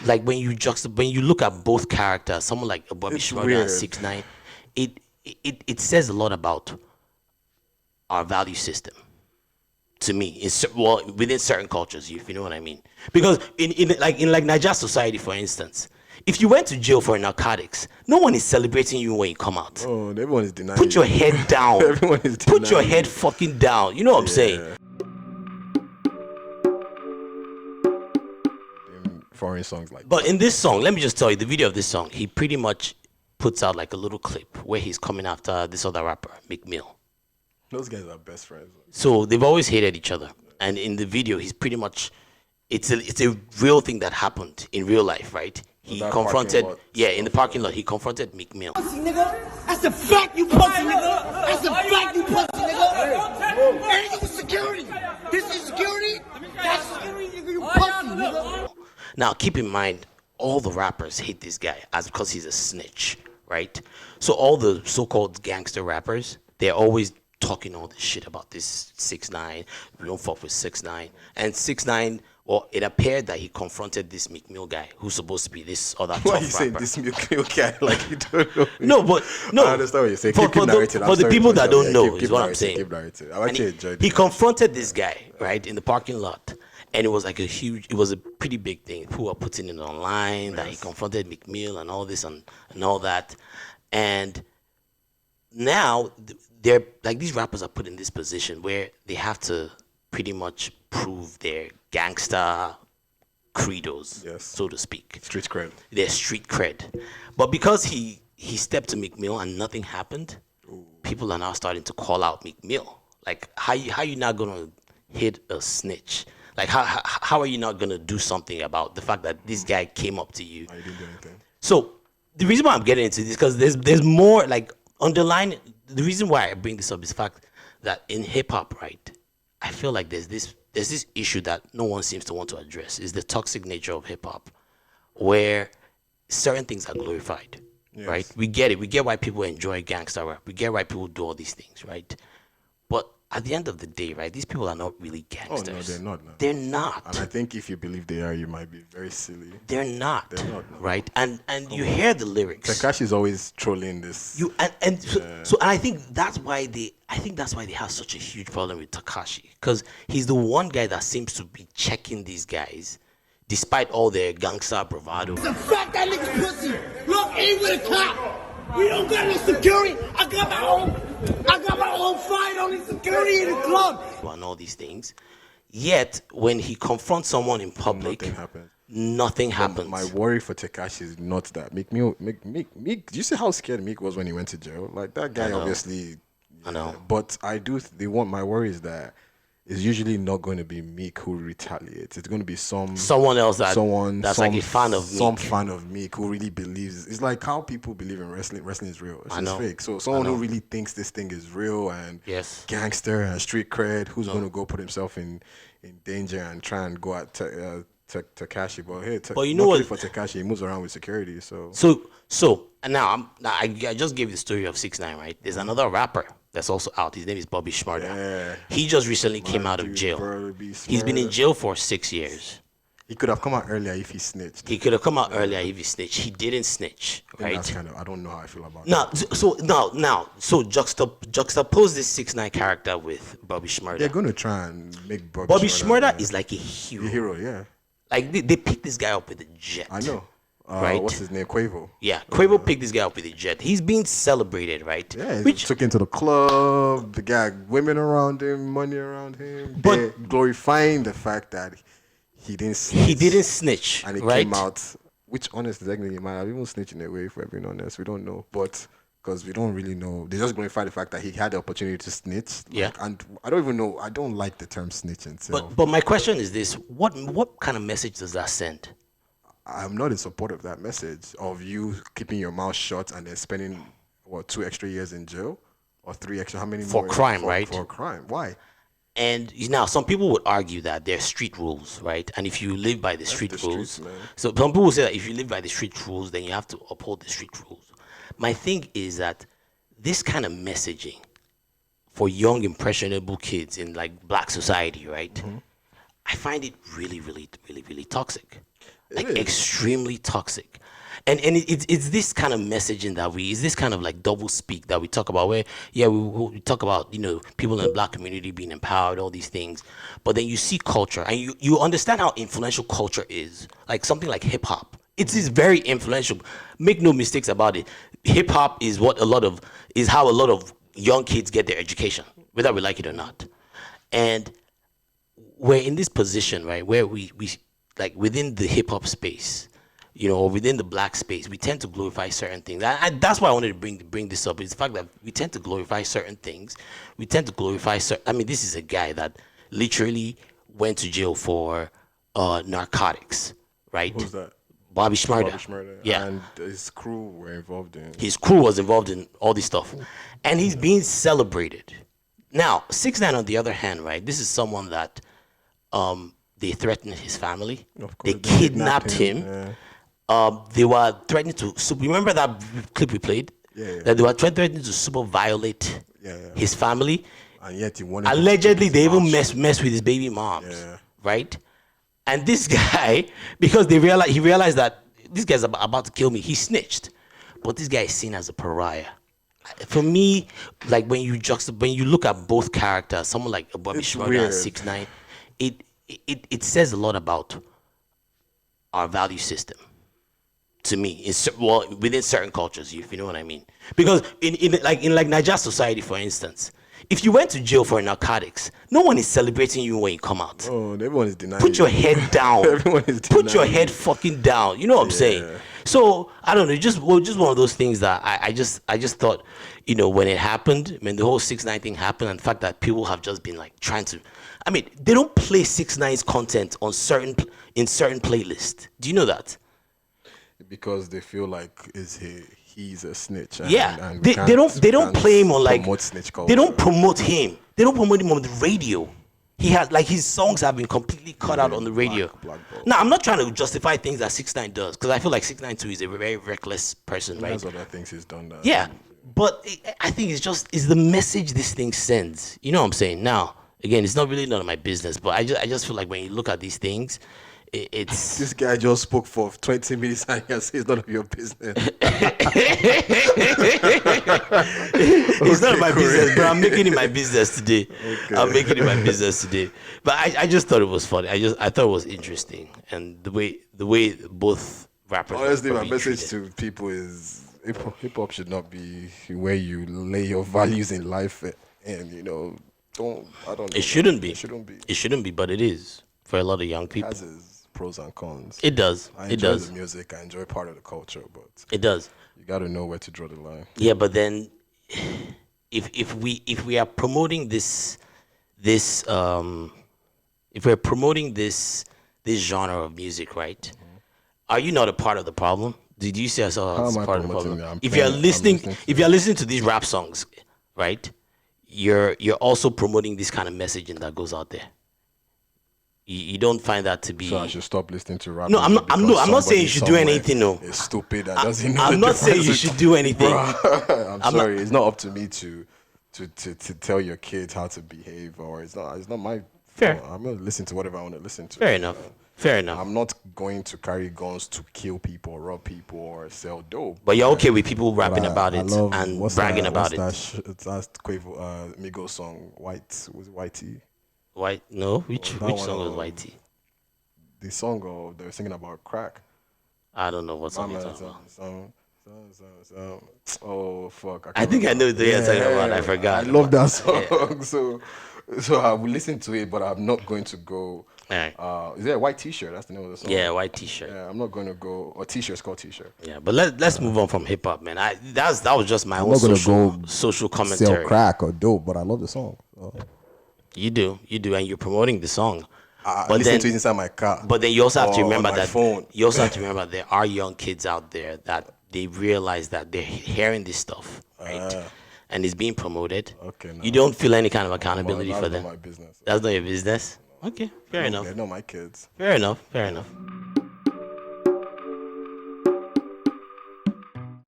like when you look at both characters, someone like Bobby It's Shmurda and weird. 6ix9ine, it says a lot about our value system. To me, well, within certain cultures, if you know what I mean. Because in Niger society, for instance, if you went to jail for narcotics, no one is celebrating you when you come out. Oh, everyone is denying. Put your head down. Everyone is Put your denying head you. fucking down. You know what I'm saying? In foreign songs like But in this song, let me just tell you, the video of this song, he pretty much puts out like a little clip where he's coming after this other rapper, Meek Mill. those guys are best friends. So they've always hated each other. And in the video, he's pretty much, it's a real thing that happened in real life, right? He that confronted, parking lot in the parking lot, he confronted Meek Mill. Nigga, that's a fact, you pussy nigga. That's a fact, you pussy nigga. Anything with security. This is security. That's security, nigga. You pussy nigga. Now, keep in mind, all the rappers hate this guy because he's a snitch, right? So all the so-called gangster rappers, they're always talking all this shit about this 6ix9ine. We don't fuck with 6ix9ine. And 6ix9ine, well, it appeared that he confronted this Meek Mill guy who's supposed to be this other tough Why rapper. you saying this milk guy like you don't know? No, but no. I understand what you're saying. For, Keep narrating. for the people that don't know, is what I'm saying. Keep narrating. I And actually he, enjoyed he it. confronted this guy, right, in the parking lot. And it was like it was a pretty big thing. People were putting it online that he confronted Meek Mill and all this and all that. And now they're like, these rappers are put in this position where they have to pretty much prove their gangster credos, Yes. so to speak. Street cred. Their street cred. But because he stepped to Meek Mill and nothing happened, people are now starting to call out Meek Mill. Like, how you not gonna hit a snitch? Like, how are you not gonna do something about the fact that this guy came up to you? I didn't do anything. So the reason why I'm getting into this, because there's more like underlying. The reason why I bring this up is the fact that in hip hop, right, I feel like there's this issue that no one seems to want to address, is the toxic nature of hip hop, where certain things are glorified, right? We get it. We get why people enjoy gangster rap. We get why people do all these things, right? But at the end of the day, right, these people are not really gangsters. Oh, no, they're not. No. They're not. And I think if you believe they are, you might be very silly. They're not. They're not, no. Right? And you hear the lyrics. Tekashi is always trolling this. So I think that's why they have such a huge problem with Tekashi, because he's the one guy that seems to be checking these guys, despite all their gangster bravado. It's a fact, that nigga's pussy. Look, ain't with a cop. We don't got no security. I got my own fight on the security in the club. And all these things. Yet when he confronts someone in public, Nothing happens. nothing happens. My worry for Tekashi is not that. Meek, do you see how scared Meek was when he went to jail? Like, that guy obviously. I know. But my worry is that it's usually not going to be Meek who retaliates. It's going to be someone else that's like a fan of Meek. Some fan of Meek who really believes. It's like how people believe in wrestling. Wrestling is real. It's just fake. So someone who really thinks this thing is real and gangster and street cred, who's going to go put himself in danger and try and go at Tekashi. But hey, but you know what? For Tekashi, he moves around with security. So and now I just gave you the story of 6ix9ine, right? There's another rapper that's also out. His name is Bobby Shmurda. Yeah. He just recently came out of jail. He's been in jail for 6 years. He could have come out earlier if he snitched. He could have come out earlier if he snitched. He didn't snitch, right? I don't know how I feel about that. So juxtapose this 6ix9ine character with Bobby Shmurda. They're going to try and make Bobby Shmurda is like a hero. A hero, yeah. Like they picked this guy up with a jet. I know. Right? What's his name? Quavo. Yeah, Quavo picked this guy up with a jet. He's being celebrated, right? Yeah, he took him to the club. The guy, women around him, money around him. But they're glorifying the fact that he didn't snitch. He didn't snitch, and he right? came out, which honestly, technically, he might have even snitched in a way, if we're being honest. We don't know. But because we don't really know. They just glorify the fact that he had the opportunity to snitch. Yeah. And I don't even know. I don't like the term snitching. But my question is this. What kind of message does that send? I'm not in support of that message of you keeping your mouth shut and then spending 2 extra years in jail or 3 extra. How many for more crime, right? For crime. Why? And now some people would argue that there's street rules, right? And if you live by the street rules, so some people say that if you live by the street rules, then you have to uphold the street rules. My thing is that this kind of messaging for young impressionable kids in like black society, right? I find it really, really, really, really toxic, like extremely toxic. And it's this kind of messaging that it's this kind of like double speak that we talk about, where we talk about, people in the black community being empowered, all these things, but then you see culture and you understand how influential culture is. Like something like hip hop, it is very influential. Make no mistakes about it. Hip hop is how a lot of young kids get their education, whether we like it or not. And we're in this position, right, where we like within the hip hop space, or within the black space, we tend to glorify certain things. That's why I wanted to bring this up, is the fact that we tend to glorify certain things. We tend to glorify this is a guy that literally went to jail for narcotics, right? Who's that? Bobby Shmurda. Bobby Shmurda. Yeah. And his crew were involved in. His crew was involved in all this stuff. And he's being celebrated. Now, 6ix9ine on the other hand, right? This is someone that they threatened his family. Of course, they kidnapped him. Yeah. They were threatening to remember that clip we played? Yeah. That they were threatening to super violate his family. And yet he wanted allegedly they even mess with his baby moms. Yeah. Right? And this guy, because he realized that this guy's about to kill me, he snitched. But this guy is seen as a pariah. For me, like when you look at both characters, someone like Bobby Shmurda and 6ix9ine, it says a lot about our value system. To me, within certain cultures, if you know what I mean. Because in Niger society, for instance, if you went to jail for narcotics, no one is celebrating you when you come out. Oh, everyone is denying. Put your head down. Everyone is denying. Put your head fucking down. You know what I'm saying? So I don't know. Just one of those things that I just thought, when it happened, when the whole 6ix9ine thing happened, and the fact that people have just been like trying to, they don't play 6ix9ine's content in certain playlists. Do you know that? Because they feel like he's a snitch. And, they don't play him on like snitch culture. They don't promote him. They don't promote him on the radio. He has his songs have been completely cut out on the radio. Now I'm not trying to justify things that 6ix9ine does, because I feel like 6ix9ine too is a very reckless person, right? That's other things he's done that. Yeah, but I think it's the message this thing sends. You know what I'm saying? Now again, it's not really none of my business, but I just feel like when you look at these things, it's this guy just spoke for 20 minutes and he says it's none of your business. It's not my business, but I'm making it my business today. Okay. I'm making it my business today. But I just thought it was funny. I thought it was interesting, and the way both rappers. Honestly, my message to people is hip hop should not be where you lay your values in life, and It shouldn't be. It shouldn't be, but it is for a lot of young people. It has its pros and cons. It does. I enjoy the music. I enjoy part of the culture, but it does. You got to know where to draw the line. Yeah, but then if we are promoting this if we're promoting this genre of music, right? Are you not a part of the problem? Did you see yourself as part of the problem? If you're listening to these rap songs, right? You're also promoting this kind of messaging that goes out there. You don't find that to be. So I should stop listening to rap. No, I'm not saying you should do anything. No, it's stupid. Doesn't know. I'm not saying you should do anything. I'm sorry. It's not up to me to tell your kids how to behave, or it's not my. Fair. I'm gonna listen to whatever I want to listen to. Fair enough. Fair enough. I'm not going to carry guns to kill people, rob people, or sell dope. But you're okay with people rapping about it and bragging about it. That's Quavo, Migos song, White. Was it Whitey? White? No. Which song was Whitey? The song they were singing about crack. I don't know what song you're talking about. Oh fuck! I think I know the you're talking about. I forgot. I love that song. Yeah. So I will listen to it, but I'm not going to go. Right. Is there a white T-shirt? That's the name of the song. Yeah, white T-shirt. Yeah, I'm not going to go. Or T-shirt's called T-shirt. Yeah, but let's move on from hip hop, man. That was just my own social commentary. Sell crack or dope, but I love the song. So. You do, and you're promoting the song. But listen to it inside my car. But then you also have to remember You also have to remember there are young kids out there that they realize that they're hearing this stuff, right? And it's being promoted. Okay. No. You don't feel any kind of accountability for them. That's not my business. That's not your business. Okay, fair enough. They're not my kids. Fair enough.